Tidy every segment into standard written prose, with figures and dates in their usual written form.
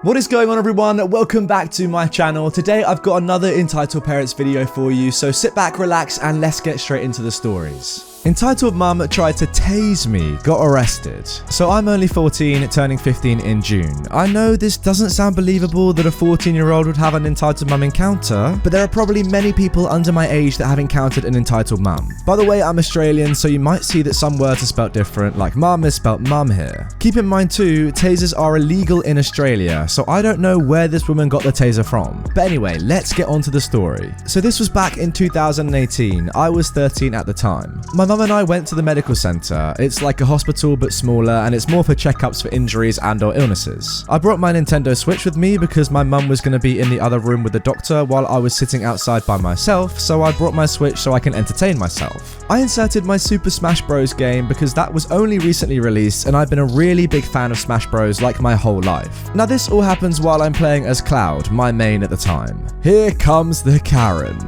What is going on, everyone? Welcome back to my channel. Today I've got another Entitled Parents video for you, so sit back, relax, and let's get straight into the stories. Entitled Mum tried to tase me, got arrested. So I'm only 14, turning 15 in June. I know this doesn't sound believable that a 14-year-old would have an entitled mum encounter, but there are probably many people under my age that have encountered an entitled mum. By the way, I'm Australian, so you might see that some words are spelt different, like mum is spelt mum here. Keep in mind too, tasers are illegal in Australia, so I don't know where this woman got the taser from. But anyway, let's get on to the story. So this was back in 2018. I was 13 at the time. My mum and I went to the medical centre. It's like a hospital but smaller, and it's more for checkups for injuries and or illnesses. I brought my Nintendo Switch with me because my mum was going to be in the other room with the doctor while I was sitting outside by myself, so I brought my Switch so I can entertain myself. I inserted my Super Smash Bros game because that was only recently released and I've been a really big fan of Smash Bros like my whole life. Now this all happens while I'm playing as Cloud, my main at the time. Here comes the Karen.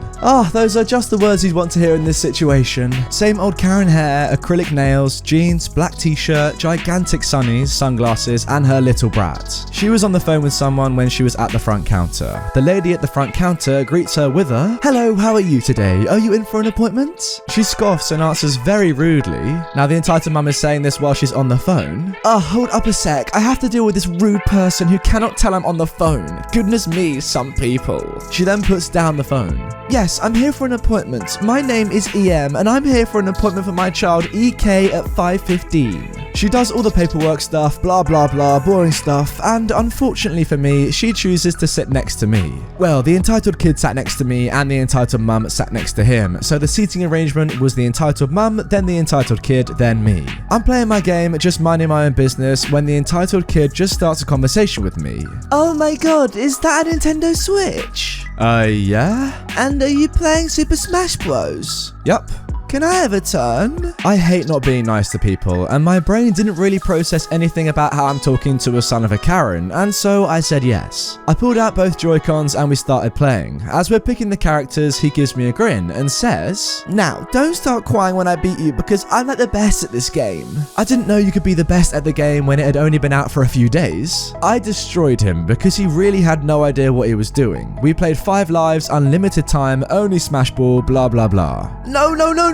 Those are just the words you'd want to hear in this situation. Same old Karen hair, acrylic nails, jeans, black t-shirt, gigantic sunnies, sunglasses, and her little brat. She was on the phone with someone when she was at the front counter. The lady at the front counter greets her with a, "Hello, how are you today? Are you in for an appointment?" She scoffs and answers very rudely. Now the entitled mum is saying this while she's on the phone. Hold up a sec, I have to deal with this rude person who cannot tell I'm on the phone. Goodness me, some people. She then puts down the phone. "Yes, I'm here for an appointment. My name is EM and I'm here for an appointment for my child EK at 5:15. She does all the paperwork stuff, blah blah blah, boring stuff, and unfortunately for me, she chooses to sit next to me. Well, the entitled kid sat next to me and the entitled mum sat next to him, so the seating arrangement was the entitled mum, then the entitled kid, then me. I'm playing my game, just minding my own business, when the entitled kid just starts a conversation with me. "Oh my god, is that a Nintendo Switch?" Yeah? "And are you playing Super Smash Bros?" "Yup." "Can I have a turn?" I hate not being nice to people, and my brain didn't really process anything about how I'm talking to a son of a Karen, and so I said yes. I pulled out both Joy-Cons and we started playing. As we're picking the characters, he gives me a grin and says, "Now, don't start crying when I beat you because I'm like the best at this game." I didn't know you could be the best at the game when it had only been out for a few days. I destroyed him because he really had no idea what he was doing. We played 5 lives, unlimited time, only Smash Ball, blah blah blah.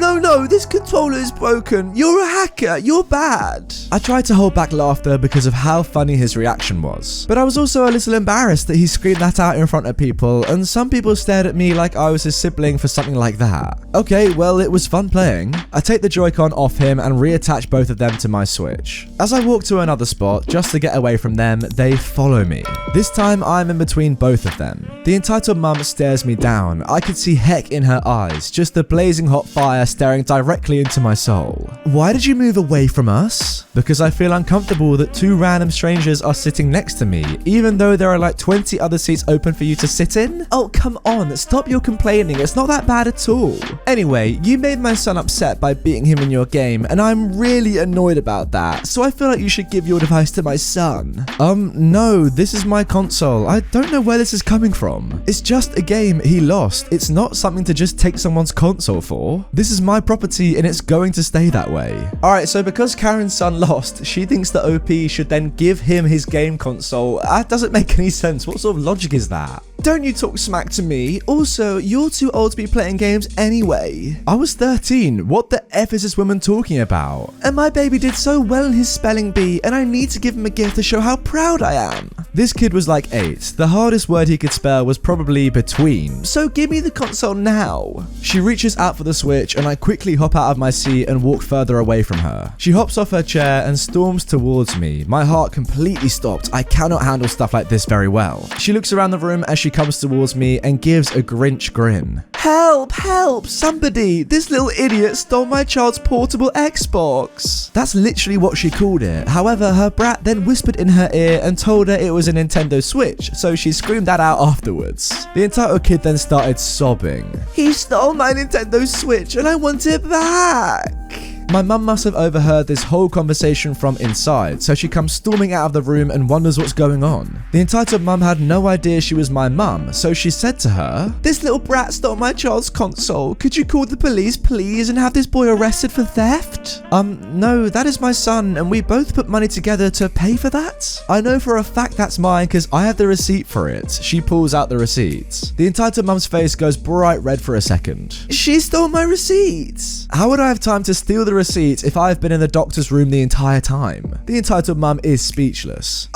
No, this controller is broken. You're a hacker. You're bad." I tried to hold back laughter because of how funny his reaction was. But I was also a little embarrassed that he screamed that out in front of people, and some people stared at me like I was his sibling for something like that. Okay, well, it was fun playing. I take the Joy-Con off him and reattach both of them to my Switch. As I walk to another spot, just to get away from them, they follow me. This time, I'm in between both of them. The entitled mum stares me down. I could see heck in her eyes, just a blazing hot fire staring directly into my soul. "Why did you move away from us?" "Because I feel uncomfortable that 2 random strangers are sitting next to me, even though there are like 20 other seats open for you to sit in." "Oh, come on, stop your complaining, it's not that bad at all." "Anyway, you made my son upset by beating him in your game, and I'm really annoyed about that, so I feel like you should give your device to my son." No, this is my console. I don't know where this is coming from. It's just a game he lost. It's not something to just take someone's console for. This is my property and it's going to stay that way. Alright, so because Karen's son lost, she thinks that OP should then give him his game console. That doesn't make any sense. What sort of logic is that? "Don't you talk smack to me. Also, you're too old to be playing games anyway." I was 13. What the F is this woman talking about? "And my baby did so well in his spelling bee, and I need to give him a gift to show how proud I am." This kid was like 8. The hardest word he could spell was probably between. "So give me the console now." She reaches out for the Switch, and I quickly hop out of my seat and walk further away from her. She hops off her chair and storms towards me. My heart completely stopped. I cannot handle stuff like this very well. She looks around the room as she comes towards me and gives a Grinch grin. "Help, help, somebody! This little idiot stole my child's portable Xbox." That's literally what she called it. However, her brat then whispered in her ear and told her it was a Nintendo Switch, so she screamed that out afterwards. The entitled kid then started sobbing. "He stole my Nintendo Switch and I want it back." My mum must have overheard this whole conversation from inside, so she comes storming out of the room and wonders what's going on. The entitled mum had no idea she was my mum, so she said to her, "This little brat stole my child's console. Could you call the police, please, and have this boy arrested for theft?" No, that is my son, and we both put money together to pay for that. I know for a fact that's mine because I have the receipt for it. She pulls out the receipts. The entitled mum's face goes bright red for a second. She stole my receipts. How would I have time to steal the receipts if I've been in the doctor's room the entire time? The entitled mum is speechless.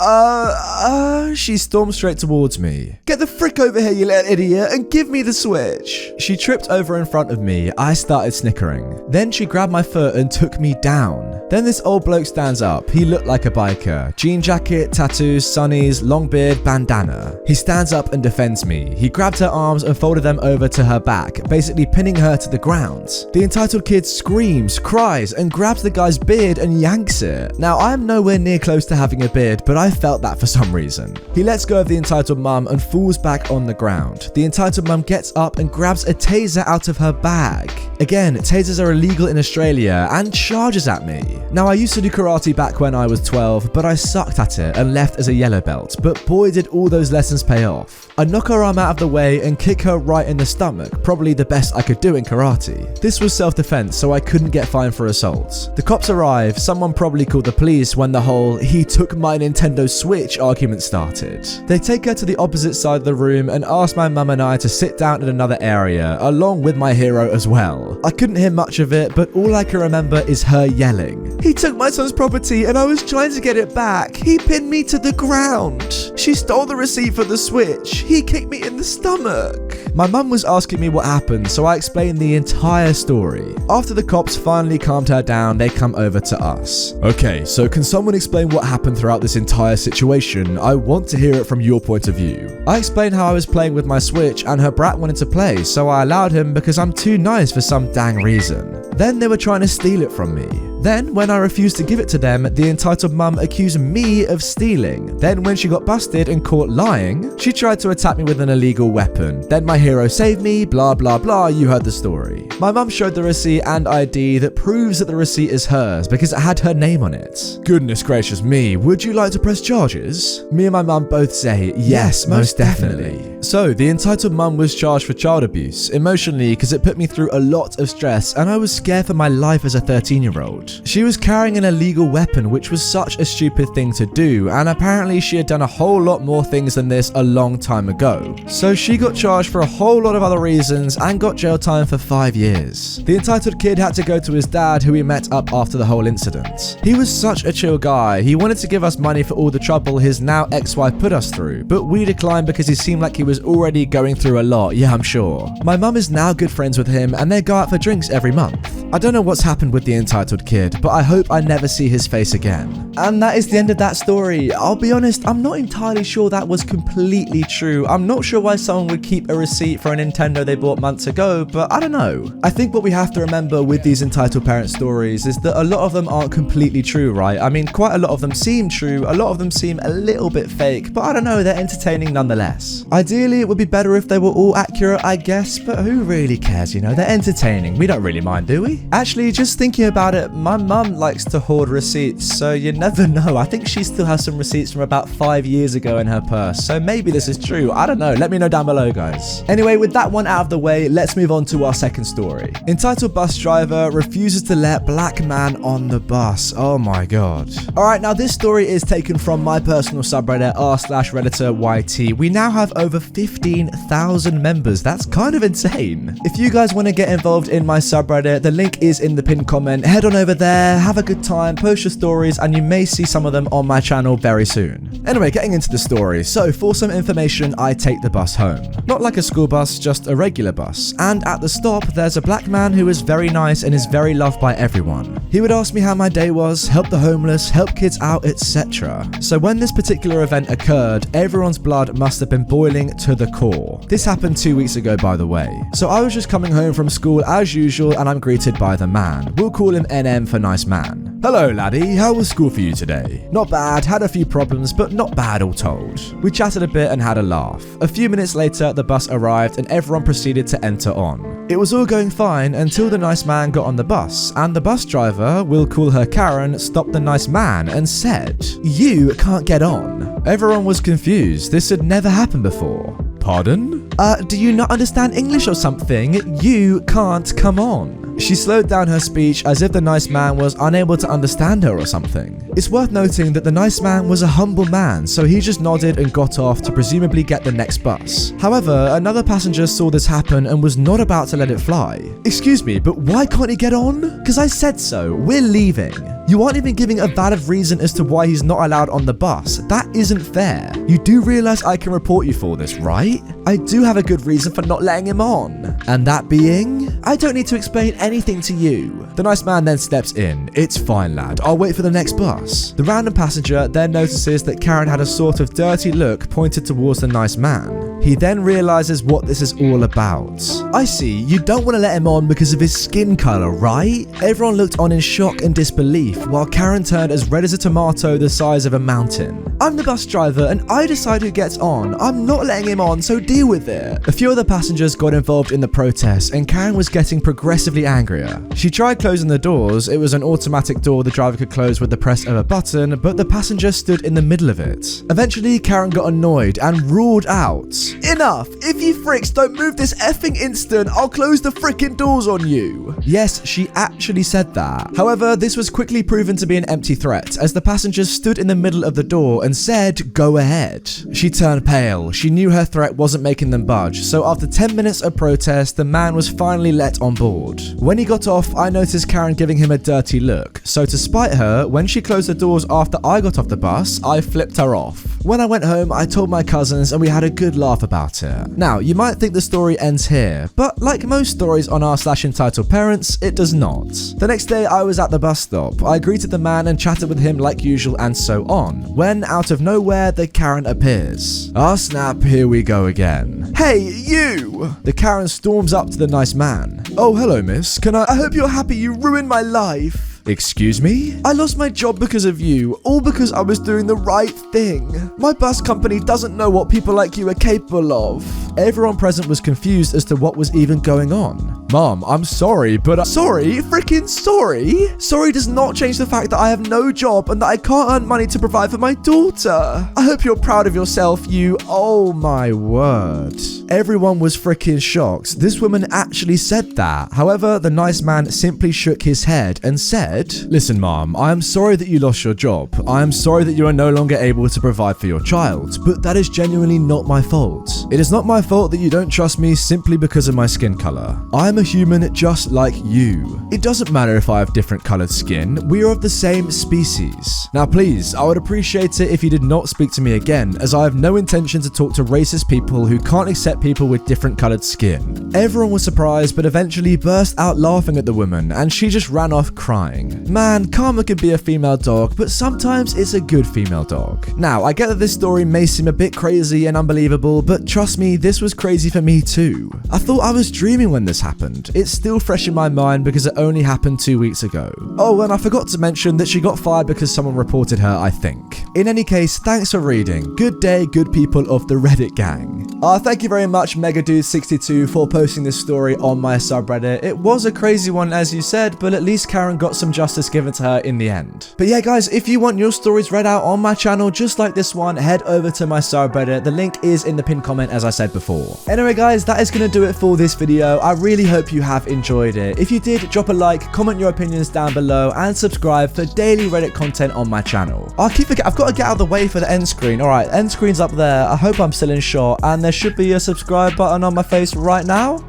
She storms straight towards me. "Get the frick over here, you little idiot, and give me the switch." She tripped over in front of me. I started snickering. Then she grabbed my foot and took me down. Then this old bloke stands up. He looked like a biker. Jean jacket, tattoos, sunnies, long beard, bandana. He stands up and defends me. He grabbed her arms and folded them over to her back, basically pinning her to the ground. The entitled kid screams, cries, and grabs the guy's beard and yanks it. Now, I am nowhere near close to having a beard, but I felt that for some reason. He lets go of the entitled mum and falls back on the ground. The entitled mum gets up and grabs a taser out of her bag. Again, tasers are illegal in Australia, and charges at me. Now, I used to do karate back when I was 12, but I sucked at it and left as a yellow belt, but boy did all those lessons pay off. I knock her arm out of the way and kick her right in the stomach, probably the best I could do in karate. This was self-defense, so I couldn't get fined for assault. The cops arrive, someone probably called the police when the whole "he took my Nintendo Switch" argument started. They take her to the opposite side of the room and ask my mum and I to sit down in another area, along with my hero as well. I couldn't hear much of it, but all I can remember is her yelling, "He took my son's property and I was trying to get it back. He pinned me to the ground. She stole the receipt for the Switch. He kicked me in the stomach." My mum was asking me what happened, so I explained the entire story. After the cops finally calmed her down, they come over to us. "Okay, so can someone explain what happened throughout this entire situation? I want to hear it from your point of view." I explained how I was playing with my Switch and her brat wanted to play, so I allowed him because I'm too nice for some dang reason. Then they were trying to steal it from me. Then, when I refused to give it to them, the entitled mum accused me of stealing. Then, when she got busted and caught lying, she tried to attack me with an illegal weapon. Then my hero saved me, blah blah blah, you heard the story. My mum showed the receipt and ID that proves that the receipt is hers because it had her name on it. Goodness gracious me, would you like to press charges? Me and my mum both say, yes, most definitely. So, the entitled mum was charged for child abuse, emotionally because it put me through a lot of stress and I was scared for my life as a 13-year-old. She was carrying an illegal weapon, which was such a stupid thing to do, and apparently she had done a whole lot more things than this a long time ago. So she got charged for a whole lot of other reasons and got jail time for 5 years. The entitled kid had to go to his dad, who we met up after the whole incident. He was such a chill guy. He wanted to give us money for all the trouble his now ex-wife put us through, but we declined because he seemed like he was already going through a lot, yeah, I'm sure. My mum is now good friends with him and they go out for drinks every month. I don't know what's happened with the entitled kid, but I hope I never see his face again. And that is the end of that story. I'll be honest, I'm not entirely sure that was completely true. I'm not sure why someone would keep a receipt for a Nintendo they bought months ago, but I don't know. I think what we have to remember with these entitled parent stories is that a lot of them aren't completely true, right? I mean, quite a lot of them seem true, a lot of them seem a little bit fake, but I don't know, they're entertaining nonetheless. Ideally, it would be better if they were all accurate, I guess, but who really cares, you know? They're entertaining. We don't really mind, do we? Actually, just thinking about it, my mum likes to hoard receipts, so you never know. I think she still has some receipts from about 5 years ago in her purse, so maybe this is true. I don't know. Let me know down below, guys. Anyway, with that one out of the way, let's move on to our second story. Entitled bus driver refuses to let black man on the bus. Oh my god. Alright, now this story is taken from my personal subreddit r/Redditor YT. We now have over 15,000 members. That's kind of insane. If you guys want to get involved in my subreddit, the link is in the pinned comment. Head on over there, have a good time, post your stories, and you may see some of them on my channel very soon. Anyway, getting into the story. So, for some information, I take the bus home. Not like a school bus, just a regular bus. And at the stop, there's a black man who is very nice and is very loved by everyone. He would ask me how my day was, help the homeless, help kids out, etc. So when this particular event occurred, everyone's blood must have been boiling to the core. This happened 2 weeks ago, by the way. So I was just coming home from school as usual and I'm greeted by the man. We'll call him NM for nice man. "Hello laddie, how was school for you today?" "Not bad, had a few problems, but not bad all told." We chatted a bit and had a laugh. A few minutes later, the bus arrived and everyone proceeded to enter on. It was all going fine until the nice man got on the bus, and the bus driver, we'll call her Karen, stopped the nice man and said, "You can't get on." Everyone was confused. This had never happened before. Pardon? Do you not understand English or something? You can't come on. She slowed down her speech as if the nice man was unable to understand her or something. It's worth noting that the nice man was a humble man, so he just nodded and got off to presumably get the next bus. However, another passenger saw this happen and was not about to let it fly. Excuse me, but why can't he get on? Because I said so. We're leaving. You aren't even giving a valid reason as to why he's not allowed on the bus. That isn't fair. You do realize I can report you for this, right? I do have a good reason for not letting him on. And that being, I don't need to explain anything to you. The nice man then steps in. It's fine, lad. I'll wait for the next bus. The random passenger then notices that Karen had a sort of dirty look pointed towards the nice man. He then realizes what this is all about. I see, you don't want to let him on because of his skin color, right? Everyone looked on in shock and disbelief, while Karen turned as red as a tomato the size of a mountain. I'm the bus driver and I decide who gets on. I'm not letting him on, so deal with it. A few other passengers got involved in the protest and Karen was getting progressively angrier. She tried closing the doors. It was an automatic door the driver could close with the press of a button, but the passenger stood in the middle of it. Eventually, Karen got annoyed and roared out, "Enough! If you fricks don't move this effing instant, I'll close the frickin' doors on you." Yes, she actually said that. However, this was quickly proven to be an empty threat as the passengers stood in the middle of the door and said, "Go ahead." She turned pale. She knew her threat wasn't making them budge, so after 10 minutes of protest, the man was finally let on board. When he got off, I noticed Karen giving him a dirty look, so to spite her, when she closed the doors after I got off the bus, I flipped her off. When I went home, I told my cousins and we had a good laugh about it. Now, you might think the story ends here, but like most stories on r/EntitledParents, it does not. The next day, I was at the bus stop. I greeted the man and chatted with him like usual and so on, when out of nowhere, the Karen appears. Ah snap, here we go again. "Hey, you!" The Karen storms up to the nice man. "Oh, hello miss, I hope you're happy you ruined my life." "Excuse me? I lost my job because of you, all because I was doing the right thing. My bus company doesn't know what people like you are capable of." Everyone present was confused as to what was even going on. "Mom, I'm sorry, but Sorry? Freaking sorry? Sorry does not change the fact that I have no job and that I can't earn money to provide for my daughter. I hope you're proud of yourself, you..." Oh my word. Everyone was freaking shocked. This woman actually said that. However, the nice man simply shook his head and said, "Listen, Mom, I am sorry that you lost your job. I am sorry that you are no longer able to provide for your child, but that is genuinely not my fault. It is not my fault that you don't trust me simply because of my skin color. I am a human just like you. It doesn't matter if I have different colored skin. We are of the same species. Now, please, I would appreciate it if you did not speak to me again, as I have no intention to talk to racist people who can't accept people with different colored skin." Everyone was surprised, but eventually burst out laughing at the woman, and she just ran off crying. Man, karma can be a female dog, but sometimes it's a good female dog. Now, I get that this story may seem a bit crazy and unbelievable, but trust me, this was crazy for me too. I thought I was dreaming when this happened. It's still fresh in my mind because it only happened 2 weeks ago. Oh, and I forgot to mention that she got fired because someone reported her, I think. In any case, thanks for reading. Good day, good people of the Reddit gang. Thank you very much, Megadude62, for posting this story on my subreddit. It was a crazy one, as you said, but at least Karen got some justice given to her in the end. But yeah, guys, if you want your stories read out on my channel, just like this one, head over to my subreddit. The link is in the pinned comment, as I said before. Anyway, guys, that is going to do it for this video. I really hope you have enjoyed it. If you did, drop a like, comment your opinions down below, and subscribe for daily Reddit content on my channel. I've got to get out of the way for the end screen. All right, end screen's up there. I hope I'm still in shot, and there should be a subscribe button on my face right now.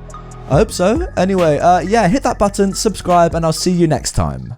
I hope so. Anyway, yeah, hit that button, subscribe, and I'll see you next time.